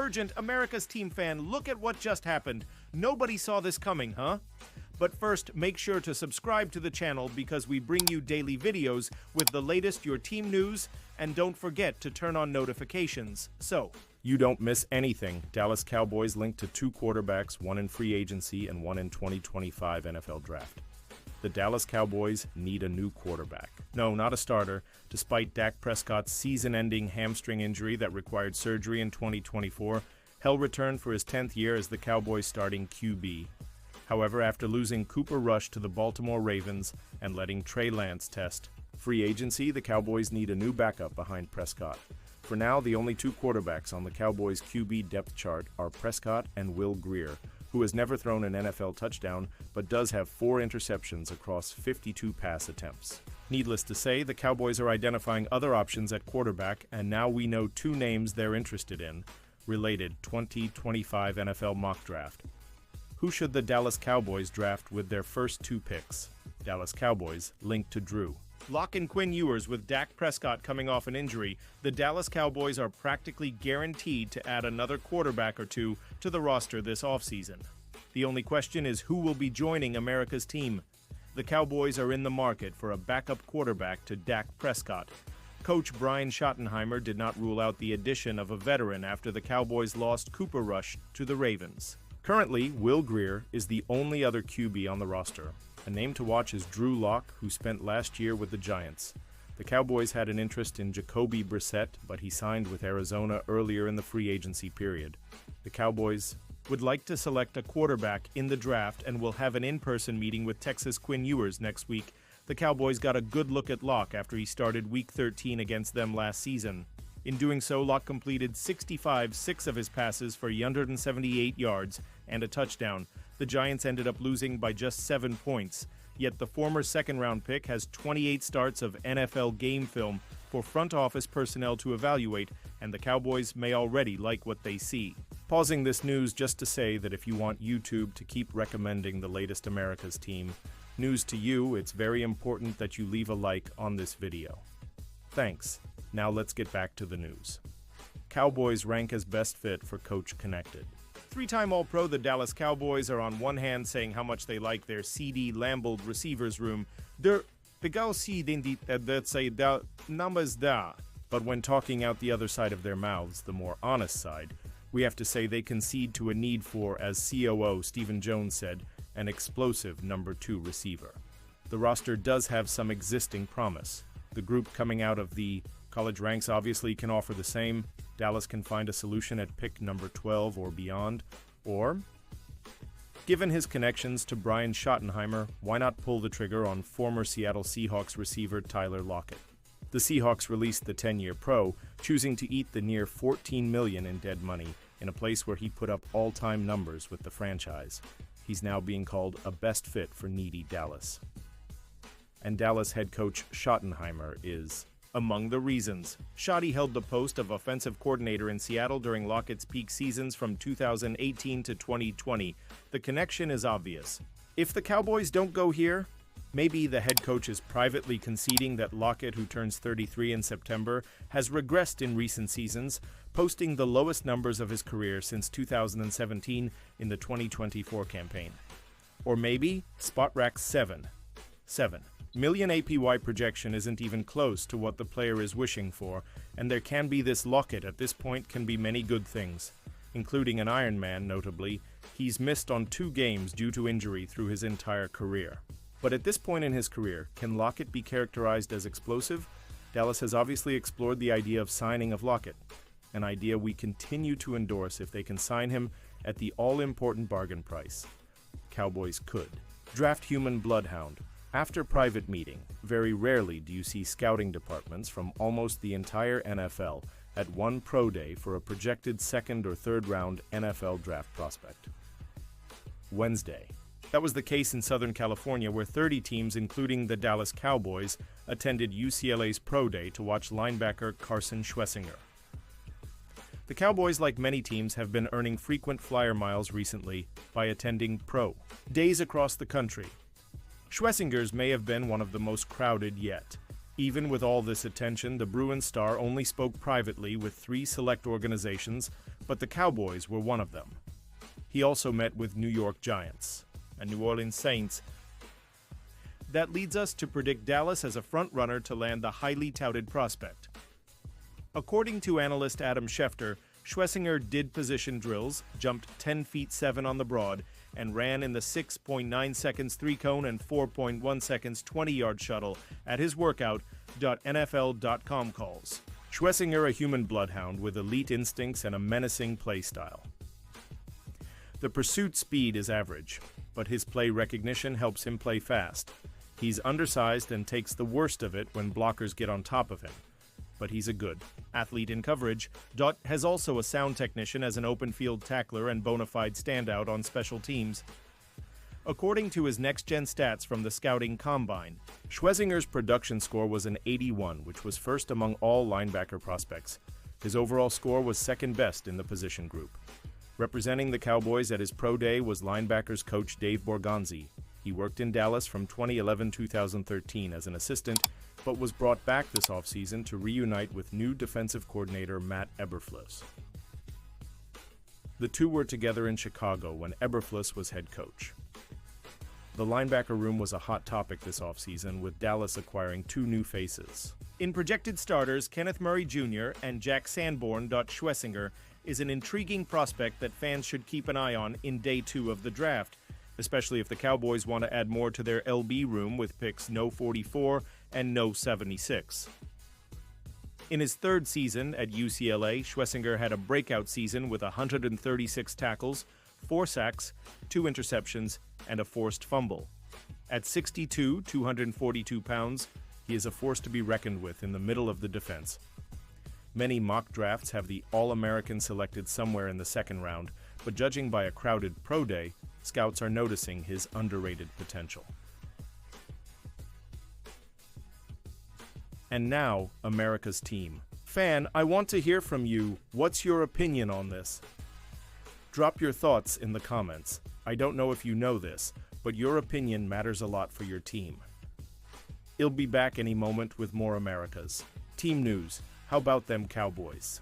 Urgent, America's Team fan, look at what just happened. Nobody saw this coming, huh? But first, make sure to subscribe to the channel because we bring you daily videos with the latest your team news, and don't forget to turn on notifications, so you don't miss anything. Dallas Cowboys linked to 2 quarterbacks, one in free agency and one in 2025 NFL Draft. The Dallas Cowboys need a new quarterback. No, not a starter. Despite Dak Prescott's season-ending hamstring injury that required surgery in 2024, Hill returned for his 10th year as the Cowboys' starting QB. However, after losing Cooper Rush to the Baltimore Ravens and letting Trey Lance test free agency, the Cowboys need a new backup behind Prescott. For now, the only 2 quarterbacks on the Cowboys' QB depth chart are Prescott and Will Grier, who has never thrown an NFL touchdown but does have 4 interceptions across 52 pass attempts. Needless to say, the Cowboys are identifying other options at quarterback, and now we know 2 names they're interested in, related 2025 NFL mock draft. Who should the Dallas Cowboys draft with their first 2 picks? Dallas Cowboys linked to Drew Lock and Quinn Ewers. With Dak Prescott coming off an injury, the Dallas Cowboys are practically guaranteed to add another quarterback or 2 to the roster this offseason. The only question is who will be joining America's team. The Cowboys are in the market for a backup quarterback to Dak Prescott. Coach Brian Schottenheimer did not rule out the addition of a veteran after the Cowboys lost Cooper Rush to the Ravens. Currently, Will Grier is the only other QB on the roster. A name to watch is Drew Lock, who spent last year with the Giants. The Cowboys had an interest in Jacoby Brissett, but he signed with Arizona earlier in the free agency period. The Cowboys would like to select a quarterback in the draft and will have an in-person meeting with Texas Quinn Ewers next week. The Cowboys got a good look at Lock after he started Week 13 against them last season. In doing so, Lock completed 6 of his passes for 178 yards and a touchdown. The Giants ended up losing by just 7 points, yet the former second-round pick has 28 starts of NFL game film for front office personnel to evaluate, and the Cowboys may already like what they see. Pausing this news just to say that if you want YouTube to keep recommending the latest America's team news to you, it's very important that you leave a like on this video. Thanks. Now let's get back to the news. Cowboys rank as best fit for Coach Connected. 3-time All-Pro, the Dallas Cowboys are on one hand saying how much they like their CD Lambeau receivers room. The numbers da. But when talking out the other side of their mouths, the more honest side, we have to say they concede to a need for, as COO Stephen Jones said, an explosive number 2 receiver. The roster does have some existing promise. The group coming out of the college ranks obviously can offer the same. Dallas can find a solution at pick number 12 or beyond. Or, given his connections to Brian Schottenheimer, why not pull the trigger on former Seattle Seahawks receiver Tyler Lockett? The Seahawks released the 10-year pro, choosing to eat the near $14 million in dead money in a place where he put up all-time numbers with the franchise. He's now being called a best fit for needy Dallas. And Dallas head coach Schottenheimer is among the reasons. Schotty held the post of offensive coordinator in Seattle during Lockett's peak seasons from 2018 to 2020. The connection is obvious. If the Cowboys don't go here, maybe the head coach is privately conceding that Lockett, who turns 33 in September, has regressed in recent seasons, posting the lowest numbers of his career since 2017 in the 2024 campaign. Or maybe spot rack 7 million APY projection isn't even close to what the player is wishing for, and there can be this Lockett at this point can be many good things, including an Iron Man, notably. He's missed on 2 games due to injury through his entire career. But at this point in his career, can Lockett be characterized as explosive? Dallas has obviously explored the idea of signing of Lockett, an idea we continue to endorse if they can sign him at the all-important bargain price. Cowboys could. Draft human bloodhound. After private meeting, very rarely do you see scouting departments from almost the entire NFL at one pro day for a projected 2nd or 3rd round NFL draft prospect. Wednesday. That was the case in Southern California, where 30 teams, including the Dallas Cowboys, attended UCLA's pro day to watch linebacker Carson Schwessinger. The Cowboys, like many teams, have been earning frequent flyer miles recently by attending pro days across the country. Schwessinger's may have been one of the most crowded yet. Even with all this attention, the Bruins star only spoke privately with 3 select organizations, but the Cowboys were one of them. He also met with New York Giants and New Orleans Saints. That leads us to predict Dallas as a front-runner to land the highly touted prospect. According to analyst Adam Schefter, Schlesinger did position drills, jumped 10 feet 7 on the broad, and ran in the 6.9 seconds 3-cone and 4.1 seconds 20-yard shuttle at his workout, NFL.com calls. Schlesinger a human bloodhound with elite instincts and a menacing play style. The pursuit speed is average, but his play recognition helps him play fast. He's undersized and takes the worst of it when blockers get on top of him. But he's a good athlete in coverage. Dot has also a sound technician as an open field tackler and bona fide standout on special teams. According to his next-gen stats from the Scouting Combine, Schlesinger's production score was an 81, which was first among all linebacker prospects. His overall score was second best in the position group. Representing the Cowboys at his pro day was linebackers coach Dave Borgonzi. He worked in Dallas from 2011-2013 as an assistant, but was brought back this offseason to reunite with new defensive coordinator Matt Eberflus. The two were together in Chicago when Eberflus was head coach. The linebacker room was a hot topic this offseason, with Dallas acquiring two new faces. In projected starters, Kenneth Murray Jr. and Jack Sanborn. Schlesinger is an intriguing prospect that fans should keep an eye on in day 2 of the draft, especially if the Cowboys want to add more to their LB room with picks no 44 and no 76. In his third season at UCLA, Schlesinger had a breakout season with 136 tackles, 4 sacks, 2 interceptions, and a forced fumble. At 6'2", 242 pounds, he is a force to be reckoned with in the middle of the defense. Many mock drafts have the All-American selected somewhere in the second round, but judging by a crowded pro day, scouts are noticing his underrated potential. And now, America's team. Fan, I want to hear from you. What's your opinion on this? Drop your thoughts in the comments. I don't know if you know this, but your opinion matters a lot for your team. I'll be back any moment with more Americas. Team news. How about them Cowboys?